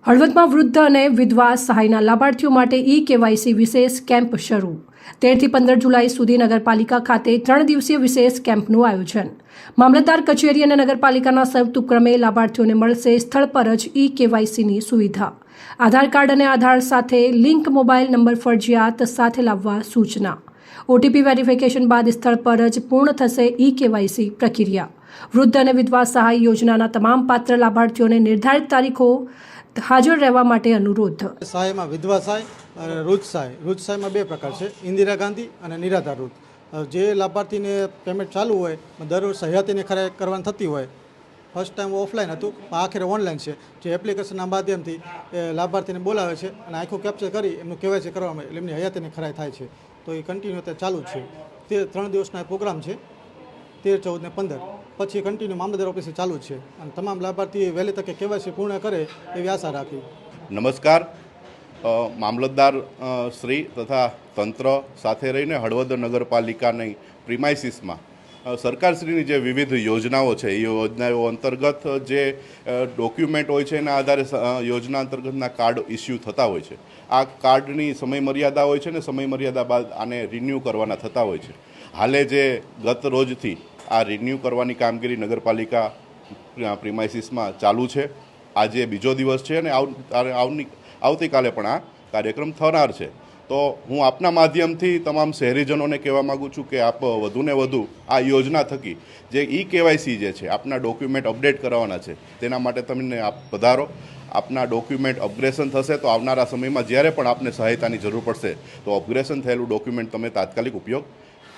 હળવદમાં વૃદ્ધ અને વિધવા સહાયના લાભાર્થીઓ માટે કેવાયસી વિશેષ કેમ્પ શરૂ 13 થી 15 જુલાઈ સુધી નગરપાલિકા ખાતે 3 દિવસીય વિશેષ કેમ્પનું આયોજન। મામલતદાર કચેરી અને નગરપાલિકાના સંયુક્ત ઉપક્રમે લાભાર્થીઓને મળશે સ્થળ પર જ કેવાયસીની સુવિધા। આધાર કાર્ડ અને આધાર સાથે લિંક મોબાઈલ નંબર ફરજિયાત સાથે લાવવા સૂચના। ઓટીપી વેરિફિકેશન બાદ સ્થળ પર જ પૂર્ણ થશે કેવાયસી પ્રક્રિયા। વૃદ્ધ અને વિધવા સહાય યોજનાના તમામ પાત્ર લાભાર્થીઓને નિર્ધારિત તારીખો હાજર રહેવા માટે અનુરોધ। સહાયમાં વિધવા સહાય અને વૃદ્ધ સહાયમાં બે પ્રકાર છે, ઇન્દિરા ગાંધી અને નિરાધાર વૃદ્ધ। જે લાભાર્થીને પેમેન્ટ ચાલુ હોય, દર વર્ષે હયાતીને ખરાઈ કરવાની થતી હોય, ફર્સ્ટ ટાઈમ ઓફલાઈન હતું, આખરે ઓનલાઈન છે, જે એપ્લિકેશનના માધ્યમથી લાભાર્થીને બોલાવે છે અને આખું કેપ્ચર કરી એમનું કેવાયસી કરવામાં એટલે એમની હયાતીની ખરાઈ થાય છે। તો એ કન્ટિન્યુ અત્યારે ચાલુ જ છે। તે 3 દિવસના પ્રોગ્રામ છે, 13, 14 ને 15, પછી કન્ટિન્યુ મામલતદાર ઓફિસે ચાલુ જ છે અને તમામ લાભાર્થી વહેલી તકે કેવાયસી પૂર્ણ કરે એવી આશા રાખી। નમસ્કાર, મામલતદાર શ્રી તથા તંત્ર સાથે રહીને હળવદ નગરપાલિકાની પ્રિમાઇસીસમાં સરકારશ્રીની જે વિવિધ યોજનાઓ છે એ યોજનાઓ અંતર્ગત જે ડોક્યુમેન્ટ હોય છે એના આધારે યોજના અંતર્ગતના કાર્ડ ઇસ્યુ થતા હોય છે। આ કાર્ડની સમયમર્યાદા હોય છે ને સમયમર્યાદા બાદ આને રિન્યૂ કરવાના થતા હોય છે। હાલે જે ગત રોજથી આ રિન્યૂ કરવાની કામગીરી નગરપાલિકા પ્રિમાઇસીસમાં ચાલુ છે। આજે બીજો દિવસ છે અને આવતીકાલે પણ આ કાર્યક્રમ થનાર છે। તો હું આપના માધ્યમથી તમામ શહેરીજનોને કહેવા માગું છું કે આપ વધુને વધુ આ યોજના થકી જે કેવાયસી જે છે આપના ડોક્યુમેન્ટ અપડેટ કરાવવાના છે તેના માટે તમને આપ પધારો। આપના ડોક્યુમેન્ટ અપગ્રેશન થશે તો આવનારા સમયમાં જ્યારે પણ આપને સહાયતાની જરૂર પડશે તો અપગ્રેશન થયેલું ડોક્યુમેન્ટ તમે તાત્કાલિક ઉપયોગ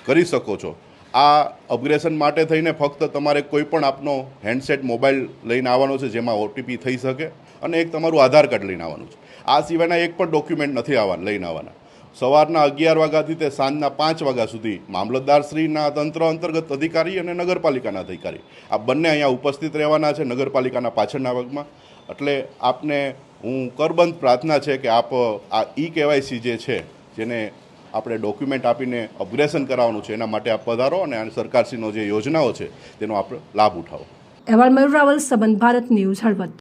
કરી શકો છો। આ અપગ્રેશન માટે થઈને ફક્ત તમારે કોઈ પણ આપનો હેન્ડસેટ મોબાઈલ લઈને આવવાનો છે જેમાં ઓટીપી થઈ શકે અને એક તમારું આધાર કાર્ડ લઈને આવવાનું છે। આ સિવાયના એક પણ ડોક્યુમેન્ટ નથી લઈને આવવાના। સવારના 11 વાગ્યાથી તે સાંજના 5 વાગ્યા સુધી મામલતદારશ્રીના તંત્ર અંતર્ગત અધિકારી અને નગરપાલિકાના અધિકારી આ બંને અહીંયા ઉપસ્થિત રહેવાના છે નગરપાલિકાના પાછળના ભાગમાં। એટલે આપને હું કરબંધ પ્રાર્થના છે કે આપ આ કેવાયસી જે છે જેને આપણે ડોક્યુમેન્ટ આપીને અપગ્રેશન કરાવવાનું છે એના માટે આપ પધારો અને સરકારશ્રીનો જે યોજનાઓ છે તેનો આપણે લાભ ઉઠાવો। અહેવાલ મયુર રાવલ, સંબંધ ભારત ન્યૂઝ, હળવદ।